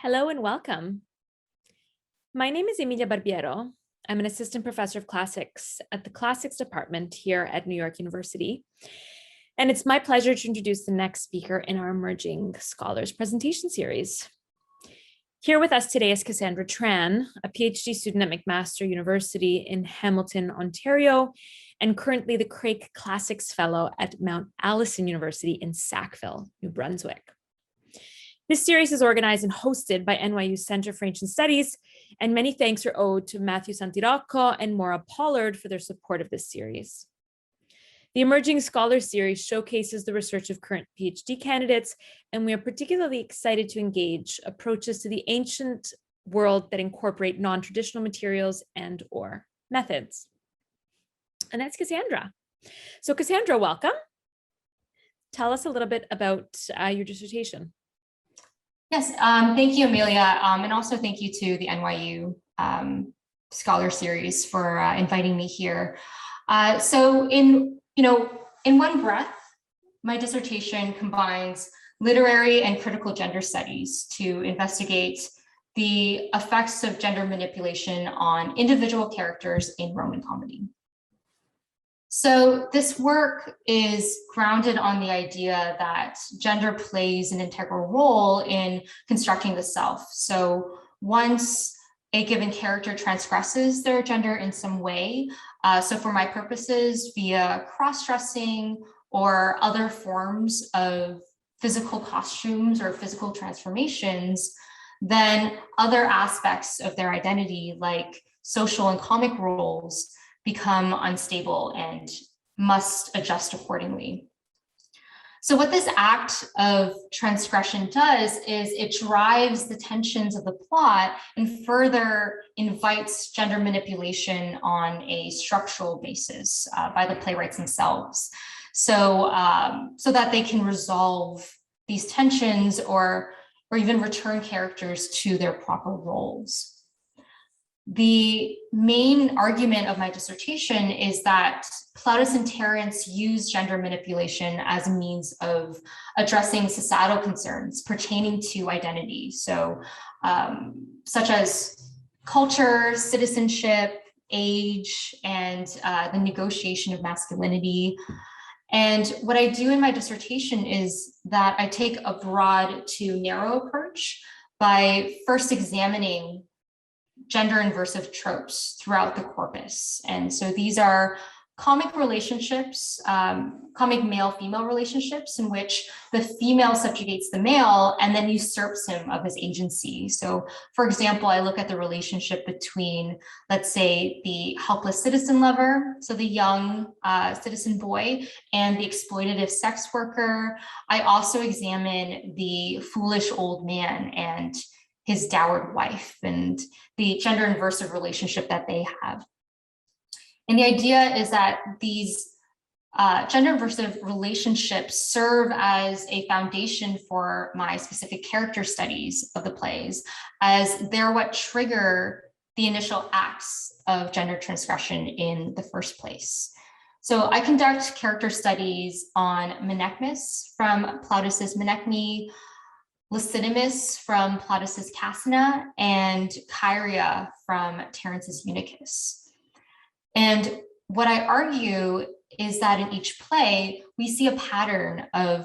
Hello and welcome. My name is Emilia Barbiero. I'm an assistant professor of classics at the classics department here at New York University. And it's my pleasure to introduce the next speaker in our Emerging Scholars presentation series. Here with us today is Cassandra Tran, a PhD student at McMaster University in Hamilton, Ontario, and currently the Craik Classics Fellow at Mount Allison University in Sackville, New Brunswick. This series is organized and hosted by NYU Center for Ancient Studies, and many thanks are owed to Matthew Santirocco and Maura Pollard for their support of this series. The Emerging Scholars series showcases the research of current PhD candidates, and we are particularly excited to engage approaches to the ancient world that incorporate non-traditional materials and/or methods. And that's Cassandra. So Cassandra, welcome. Tell us a little bit about your dissertation. Yes, thank you, Amelia, and also thank you to the NYU Scholar Series for inviting me here. So in one breath, my dissertation combines literary and critical gender studies to investigate the effects of gender manipulation on individual characters in Roman comedy. So this work is grounded on the idea that gender plays an integral role in constructing the self. So once a given character transgresses their gender in some way, so for my purposes, via cross-dressing or other forms of physical costumes or physical transformations, then other aspects of their identity, like social and comic roles, become unstable and must adjust accordingly. So what this act of transgression does is it drives the tensions of the plot and further invites gender manipulation on a structural basis by the playwrights themselves. So that they can resolve these tensions or even return characters to their proper roles. The main argument of my dissertation is that Plautus and Terence use gender manipulation as a means of addressing societal concerns pertaining to identity. So such as culture, citizenship, age, and the negotiation of masculinity. And what I do in my dissertation is that I take a broad to narrow approach by first examining gender inversive tropes throughout the corpus. And so these are comic relationships, comic male-female relationships in which the female subjugates the male and then usurps him of his agency. So for example, I look at the relationship between, let's say, the helpless citizen lover, so the young citizen boy, and the exploitative sex worker. I also examine the foolish old man and his dowered wife and the gender inversive relationship that they have. And the idea is that these gender inversive relationships serve as a foundation for my specific character studies of the plays, as they're what trigger the initial acts of gender transgression in the first place. So I conduct character studies on Menaechmus from Plautus's Menechmi, Lysidamus from Plautus's Casina, and Chaerea from Terence's Eunuchus. And what I argue is that in each play, we see a pattern of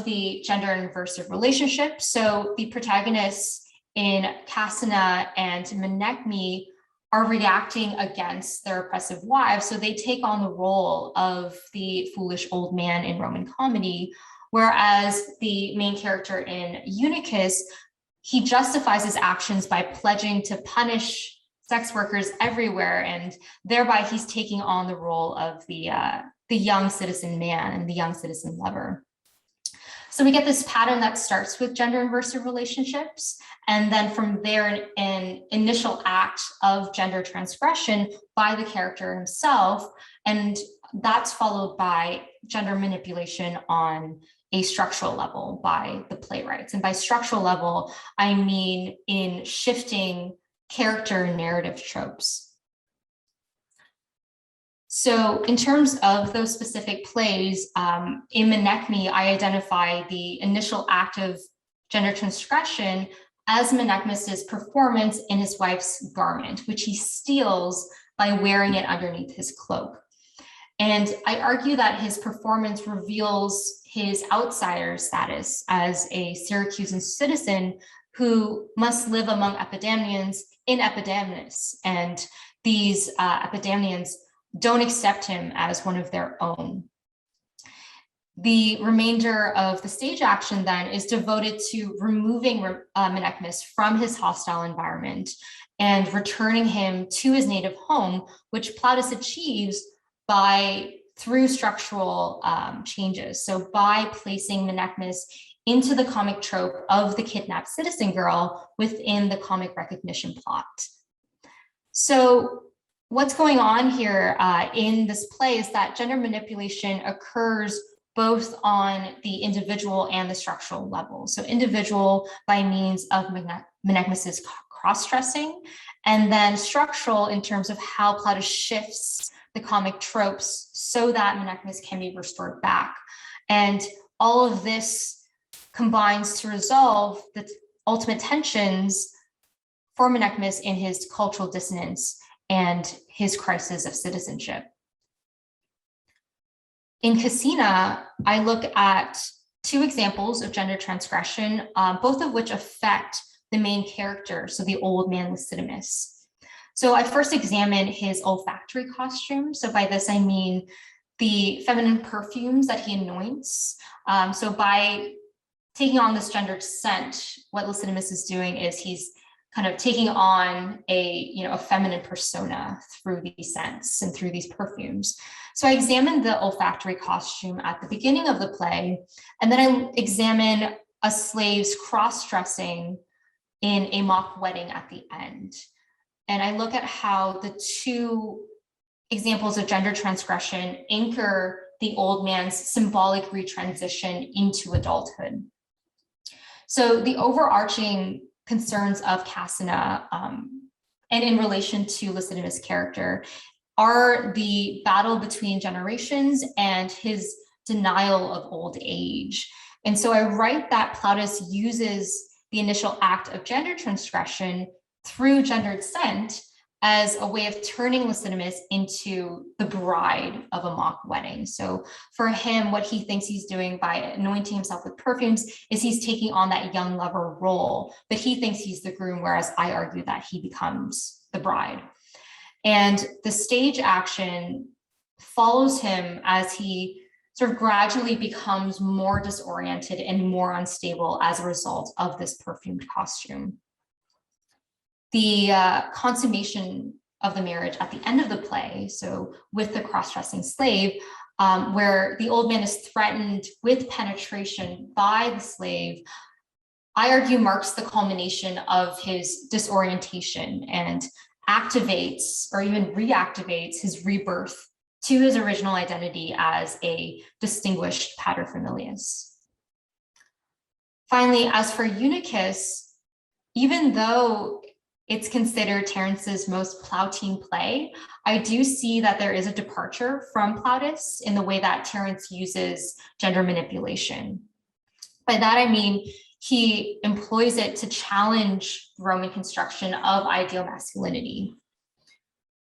the gender inversive relationship. So the protagonists in Casina and Menechmi are reacting against their oppressive wives. So they take on the role of the foolish old man in Roman comedy, whereas the main character in Eunuchus, he justifies his actions by pledging to punish sex workers everywhere, and thereby he's taking on the role of the young citizen man and the young citizen lover. So we get this pattern that starts with gender inversive relationships, and then from there, an initial act of gender transgression by the character himself, and that's followed by gender manipulation on a structural level by the playwrights. And by structural level, I mean in shifting character and narrative tropes. So in terms of those specific plays, in Menechmi, I identify the initial act of gender transgression as Menaechmus's performance in his wife's garment, which he steals by wearing it underneath his cloak. And I argue that his performance reveals his outsider status as a Syracusan citizen who must live among Epidamnians in Epidamnus. And these Epidamnians don't accept him as one of their own. The remainder of the stage action then is devoted to removing Menaechmus from his hostile environment and returning him to his native home, which Plautus achieves through structural changes. So by placing Menaechmus into the comic trope of the kidnapped citizen girl within the comic recognition plot. So what's going on here in this play is that gender manipulation occurs both on the individual and the structural level. So individual by means of Menaechmus's cross-dressing, and then structural in terms of how Plautus shifts the comic tropes so that Menaechmus can be restored back. And all of this combines to resolve the ultimate tensions for Menaechmus in his cultural dissonance and his crisis of citizenship. In Caecina, I look at two examples of gender transgression, both of which affect the main character, so the old man Lycidamus. So I first examine his olfactory costume. So by this, I mean the feminine perfumes that he anoints. So by taking on this gendered scent, what Lycidamus is doing is he's kind of taking on a feminine persona through these scents and through these perfumes. So I examine the olfactory costume at the beginning of the play, and then I examine a slave's cross-dressing in a mock wedding at the end. And I look at how the two examples of gender transgression anchor the old man's symbolic retransition into adulthood. So the overarching concerns of Caecina, and in relation to Lycidamus' character, are the battle between generations and his denial of old age. And so I write that Plautus uses the initial act of gender transgression through gendered scent as a way of turning Lycidamus into the bride of a mock wedding. So for him, what he thinks he's doing by anointing himself with perfumes is he's taking on that young lover role, but he thinks he's the groom, whereas I argue that he becomes the bride. And the stage action follows him as he sort of gradually becomes more disoriented and more unstable as a result of this perfumed costume. The consummation of the marriage at the end of the play, so with the cross-dressing slave, where the old man is threatened with penetration by the slave, I argue marks the culmination of his disorientation and activates or even reactivates his rebirth to his original identity as a distinguished paterfamilias. Finally, as for Eunuchus, even though it's considered Terence's most Plautine play, I do see that there is a departure from Plautus in the way that Terence uses gender manipulation. By that, I mean, he employs it to challenge Roman construction of ideal masculinity.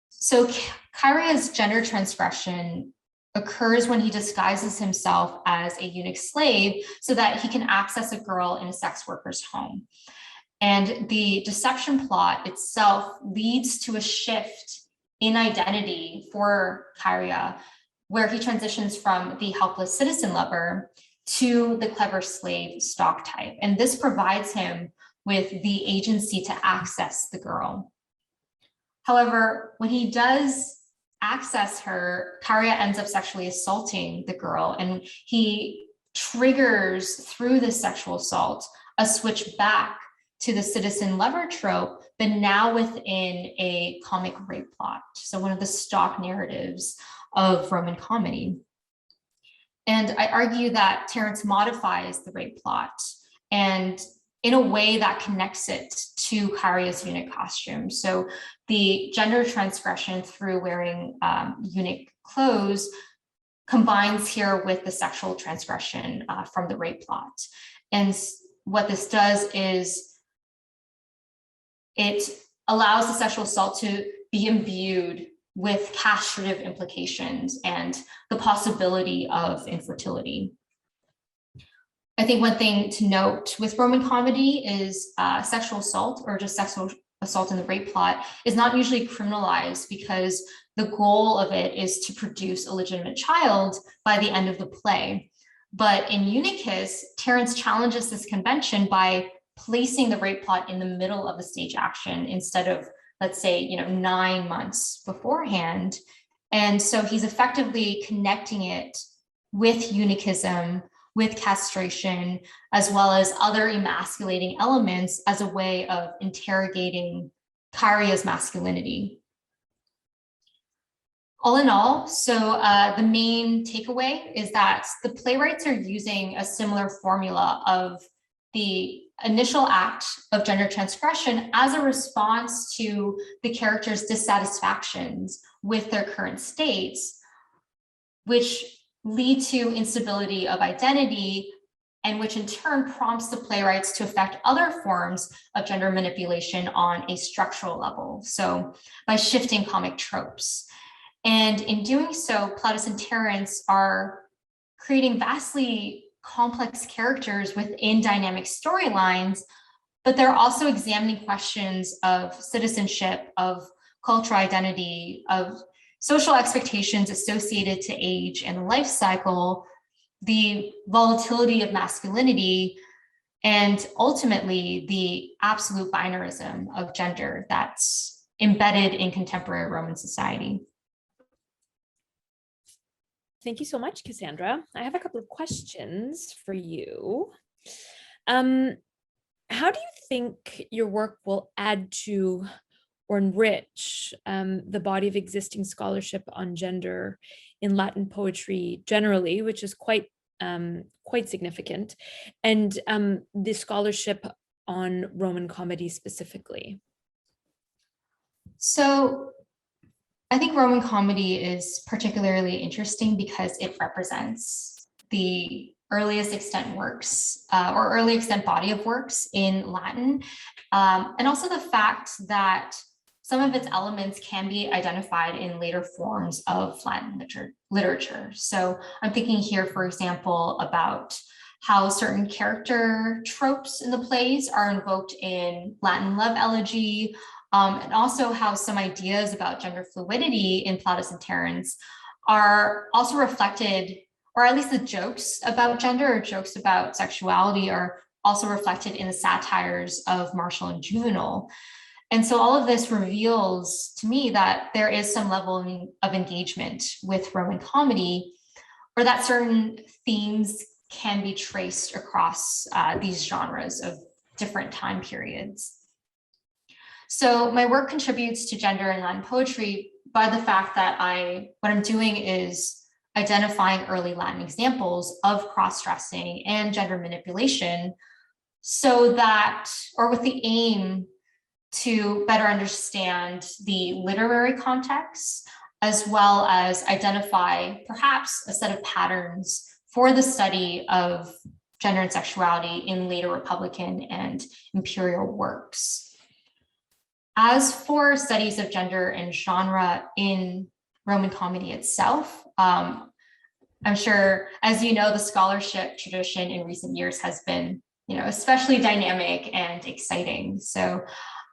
So Chaerea's gender transgression occurs when he disguises himself as a eunuch slave so that he can access a girl in a sex worker's home. And the deception plot itself leads to a shift in identity for Chaerea, where he transitions from the helpless citizen lover to the clever slave stock type. And this provides him with the agency to access the girl. However, when he does access her, Chaerea ends up sexually assaulting the girl, and he triggers through this sexual assault a switch back to the citizen lover trope, but now within a comic rape plot. So one of the stock narratives of Roman comedy. And I argue that Terence modifies the rape plot and in a way that connects it to Chaerea's eunuch costume. So the gender transgression through wearing eunuch clothes combines here with the sexual transgression from the rape plot. And what this does is it allows the sexual assault to be imbued with castrative implications and the possibility of infertility. I think one thing to note with Roman comedy is sexual assault, or just sexual assault in the rape plot, is not usually criminalized because the goal of it is to produce a legitimate child by the end of the play. But in Eunuchus, Terence challenges this convention by placing the rape plot in the middle of the stage action instead of, let's say, 9 months beforehand. And so he's effectively connecting it with eunuchism, with castration, as well as other emasculating elements as a way of interrogating Charia's masculinity. All in all, so the main takeaway is that the playwrights are using a similar formula of the initial act of gender transgression as a response to the characters' dissatisfactions with their current states, which lead to instability of identity, and which in turn prompts the playwrights to affect other forms of gender manipulation on a structural level. So by shifting comic tropes. And in doing so, Plautus and Terence are creating vastly complex characters within dynamic storylines, but they're also examining questions of citizenship, of cultural identity, of social expectations associated to age and life cycle, the volatility of masculinity, and ultimately the absolute binarism of gender that's embedded in contemporary Roman society. Thank you so much, Cassandra. I have a couple of questions for you. How do you think your work will add to or enrich the body of existing scholarship on gender in Latin poetry generally, which is quite significant, and the scholarship on Roman comedy specifically? So I think Roman comedy is particularly interesting because it represents the earliest extant works or early extant body of works in Latin, and also the fact that some of its elements can be identified in later forms of Latin literature. So I'm thinking here, for example, about how certain character tropes in the plays are invoked in Latin love elegy, and also how some ideas about gender fluidity in Plautus and Terence are also reflected, or at least the jokes about gender or jokes about sexuality are also reflected in the satires of Martial and Juvenal. And so all of this reveals to me that there is some level of engagement with Roman comedy, or that certain themes can be traced across these genres of different time periods. So my work contributes to gender in Latin poetry by the fact that what I'm doing is identifying early Latin examples of cross-dressing and gender manipulation, so that, or with the aim to better understand the literary context, as well as identify perhaps a set of patterns for the study of gender and sexuality in later Republican and imperial works. As for studies of gender and genre in Roman comedy itself, I'm sure, as you know, the scholarship tradition in recent years has been, especially dynamic and exciting. So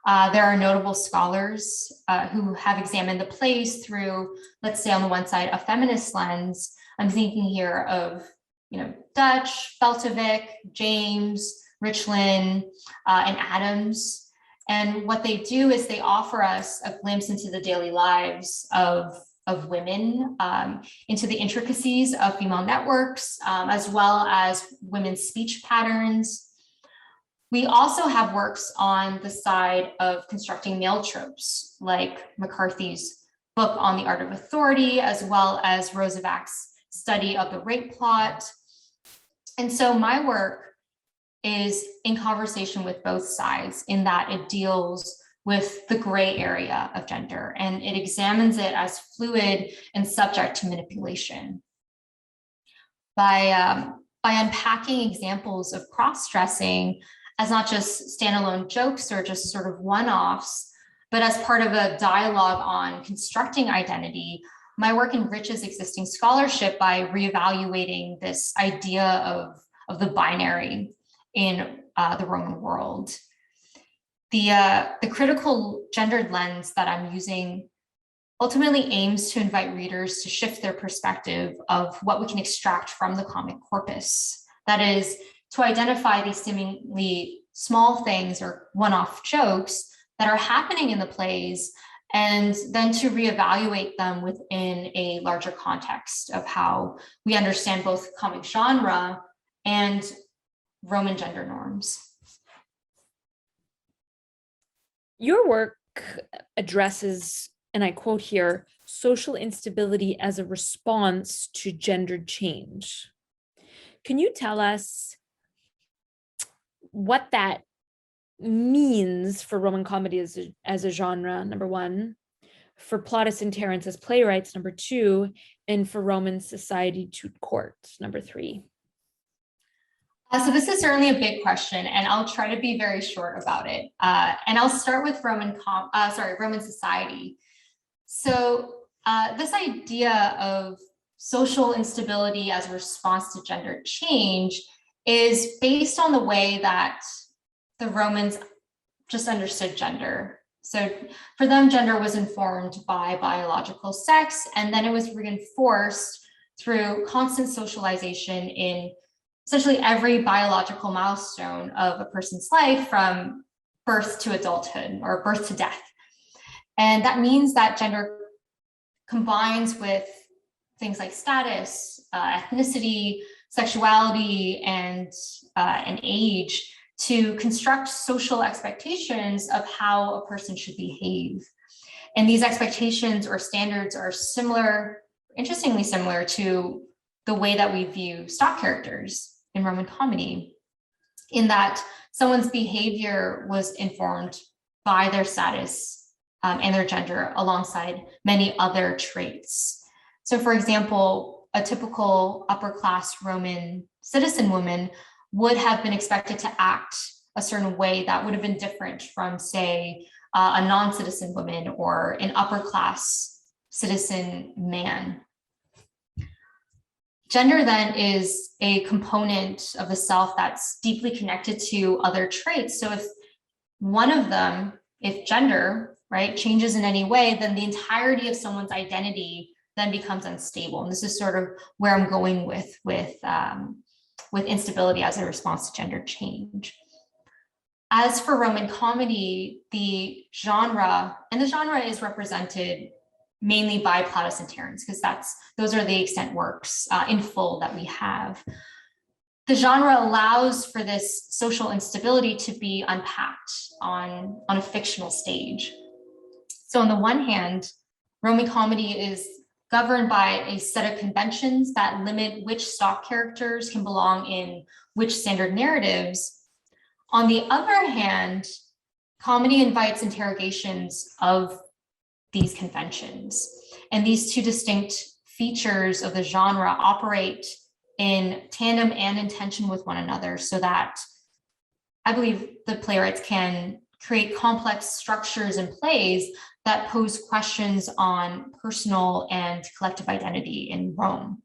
there are notable scholars who have examined the plays through, let's say, on the one side, a feminist lens. I'm thinking here of, Dutch, Beltovic, James, Richlin, and Adams. And what they do is they offer us a glimpse into the daily lives of women, into the intricacies of female networks, as well as women's speech patterns. We also have works on the side of constructing male tropes, like McCarthy's book on the art of authority, as well as Rosevac's study of the rape plot. And so my work is in conversation with both sides, in that it deals with the gray area of gender, and it examines it as fluid and subject to manipulation. By unpacking examples of cross-dressing as not just standalone jokes or just sort of one-offs, but as part of a dialogue on constructing identity, my work enriches existing scholarship by reevaluating this idea of the binary in the Roman world. The critical gendered lens that I'm using ultimately aims to invite readers to shift their perspective of what we can extract from the comic corpus. That is, to identify these seemingly small things or one-off jokes that are happening in the plays, and then to reevaluate them within a larger context of how we understand both comic genre and Roman gender norms. Your work addresses, and I quote here, social instability as a response to gendered change. Can you tell us what that means for Roman comedy as a genre, number one, for Plautus and Terence as playwrights, number two, and for Roman society to court, number three? So this is certainly a big question, and I'll try to be very short about it. And I'll start with Roman society. So this idea of social instability as a response to gender change is based on the way that the Romans just understood gender. So for them, gender was informed by biological sex, and then it was reinforced through constant socialization in essentially every biological milestone of a person's life, from birth to adulthood or birth to death. And that means that gender combines with things like status, ethnicity, sexuality, and age to construct social expectations of how a person should behave. And these expectations or standards are similar, interestingly similar, to the way that we view stock characters in Roman comedy, in that someone's behavior was informed by their status and their gender alongside many other traits. So for example, a typical upper class Roman citizen woman would have been expected to act a certain way that would have been different from, say, a non-citizen woman or an upper class citizen man. Gender then is a component of the self that's deeply connected to other traits. So if one of them, if gender, right, changes in any way, then the entirety of someone's identity then becomes unstable. And this is sort of where I'm going with instability as a response to gender change. As for Roman comedy, the genre is represented mainly by Plautus and Terence, because those are the extant works in full that we have. The genre allows for this social instability to be unpacked on a fictional stage. So on the one hand, Roman comedy is governed by a set of conventions that limit which stock characters can belong in which standard narratives. On the other hand, comedy invites interrogations of these conventions. And these two distinct features of the genre operate in tandem and in tension with one another, so that I believe the playwrights can create complex structures and plays that pose questions on personal and collective identity in Rome.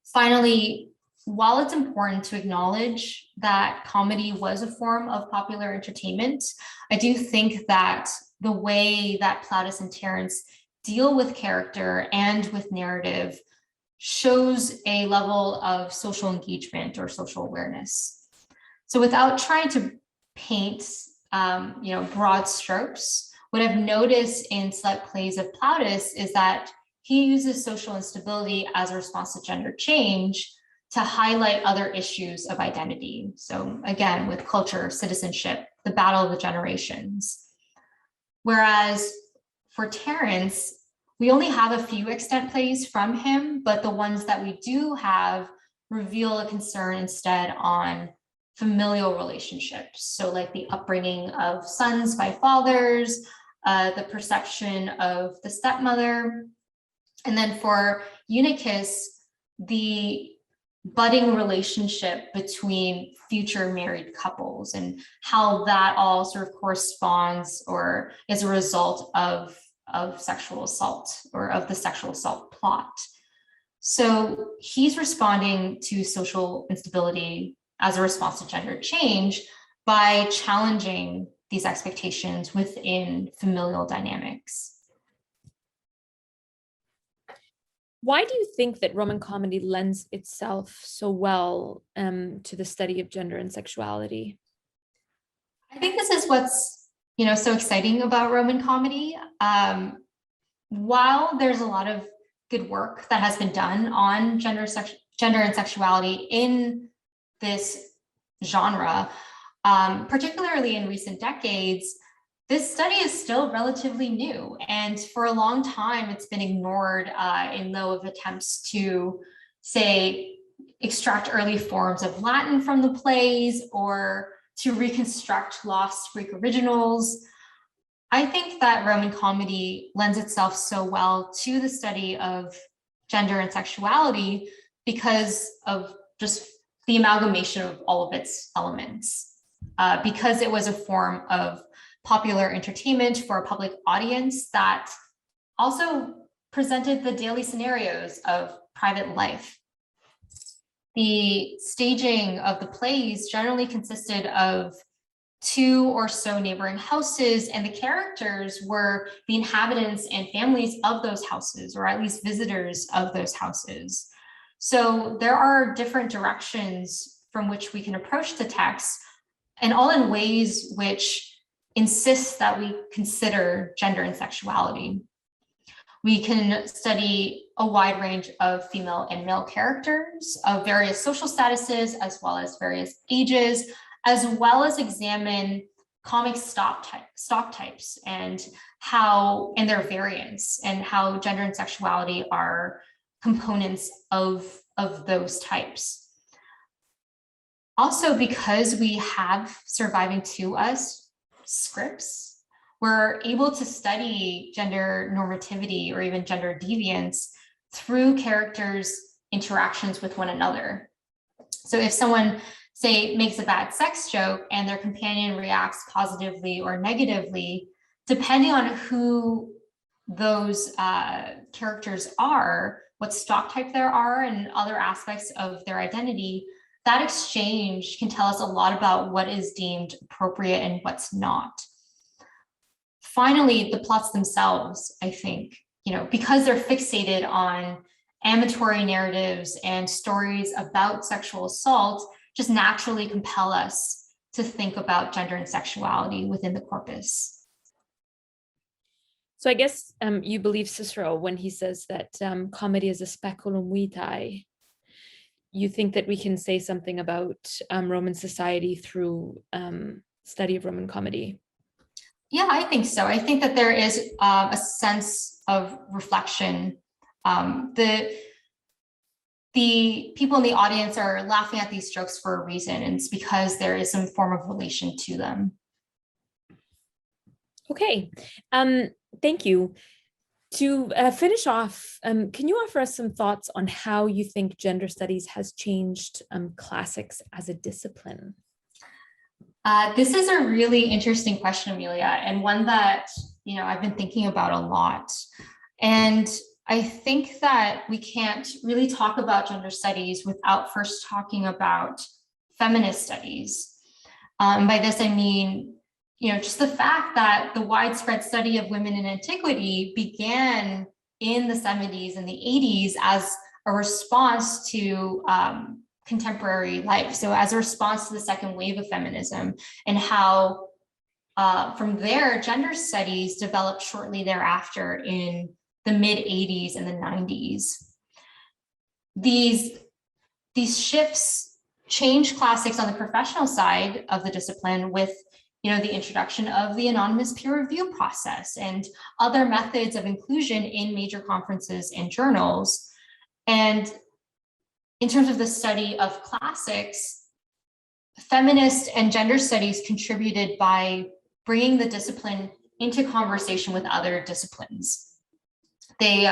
Finally, while it's important to acknowledge that comedy was a form of popular entertainment, I do think that the way that Plautus and Terence deal with character and with narrative shows a level of social engagement or social awareness. So without trying to paint broad strokes, what I've noticed in select plays of Plautus is that he uses social instability as a response to gender change to highlight other issues of identity. So again, with culture, citizenship, the battle of the generations. Whereas for Terence, we only have a few extant plays from him, but the ones that we do have reveal a concern instead on familial relationships. So like the upbringing of sons by fathers, the perception of the stepmother. And then for Eunuchus, the budding relationship between future married couples and how that all sort of corresponds or is a result of sexual assault or of the sexual assault plot. So he's responding to social instability as a response to gender change by challenging these expectations within familial dynamics. Why do you think that Roman comedy lends itself so well to the study of gender and sexuality? I think this is what's so exciting about Roman comedy. While there's a lot of good work that has been done on gender and sexuality in this genre, particularly in recent decades, this study is still relatively new. And for a long time, it's been ignored in lieu of attempts to, say, extract early forms of Latin from the plays or to reconstruct lost Greek originals. I think that Roman comedy lends itself so well to the study of gender and sexuality because of just the amalgamation of all of its elements. Because it was a form of popular entertainment for a public audience that also presented the daily scenarios of private life. The staging of the plays generally consisted of 2 or so neighboring houses, and the characters were the inhabitants and families of those houses, or at least visitors of those houses. So there are different directions from which we can approach the text, and all in ways which insist that we consider gender and sexuality. We can study a wide range of female and male characters of various social statuses, as well as various ages, as well as examine comic stock types and their variants, and how gender and sexuality are components of those types. Also, because we have surviving to us scripts, we're able to study gender normativity or even gender deviance through characters' interactions with one another. So if someone, say, makes a bad sex joke and their companion reacts positively or negatively, depending on who those characters are, what stock type there are, and other aspects of their identity, that exchange can tell us a lot about what is deemed appropriate and what's not. Finally, the plots themselves, I think, because they're fixated on amatory narratives and stories about sexual assault, just naturally compel us to think about gender and sexuality within the corpus. So I guess you believe Cicero when he says that comedy is a speculum vitae. You think that we can say something about Roman society through study of Roman comedy? Yeah, I think so. I think that there is a sense of reflection. The people in the audience are laughing at these jokes for a reason, and it's because there is some form of relation to them. Okay, thank you. To finish off, can you offer us some thoughts on how you think gender studies has changed classics as a discipline? This is a really interesting question, Amelia, and one that I've been thinking about a lot. And I think that we can't really talk about gender studies without first talking about feminist studies. By this, I mean, just the fact that the widespread study of women in antiquity began in the 70s and the 80s as a response to contemporary life. So as a response to the second wave of feminism, and how from there, gender studies developed shortly thereafter in the mid 80s and the 90s. These shifts changed classics on the professional side of the discipline with the introduction of the anonymous peer review process and other methods of inclusion in major conferences and journals. And in terms of the study of classics, feminist and gender studies contributed by bringing the discipline into conversation with other disciplines. They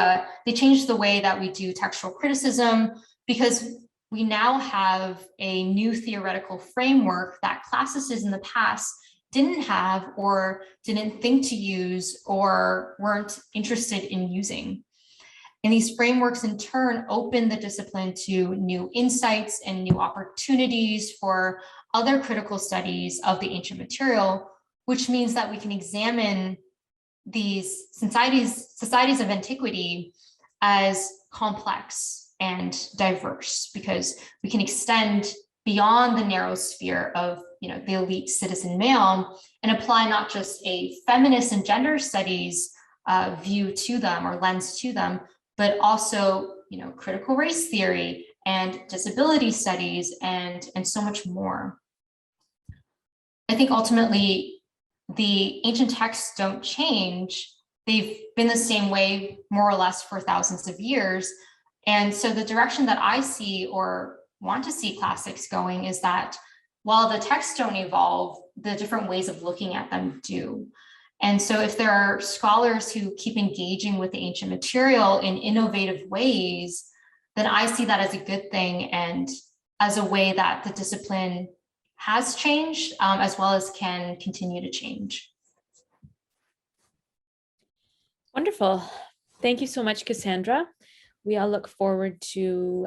changed the way that we do textual criticism, because we now have a new theoretical framework that classicists in the past didn't have or didn't think to use or weren't interested in using. And these frameworks in turn open the discipline to new insights and new opportunities for other critical studies of the ancient material, which means that we can examine these societies of antiquity as complex and diverse, because we can extend beyond the narrow sphere of the elite citizen male and apply not just a feminist and gender studies view to them or lens to them, but also critical race theory and disability studies and so much more. I think ultimately the ancient texts don't change. They've been the same way more or less for thousands of years. And so the direction that I see or want to see classics going is that while the texts don't evolve, the different ways of looking at them do. And so if there are scholars who keep engaging with the ancient material in innovative ways, then I see that as a good thing and as a way that the discipline has changed, as well as can continue to change. Wonderful. Thank you so much, Cassandra. We all look forward to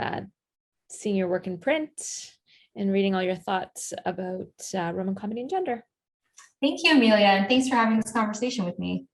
seeing your work in print and reading all your thoughts about Roman comedy and gender. Thank you, Amelia, and thanks for having this conversation with me.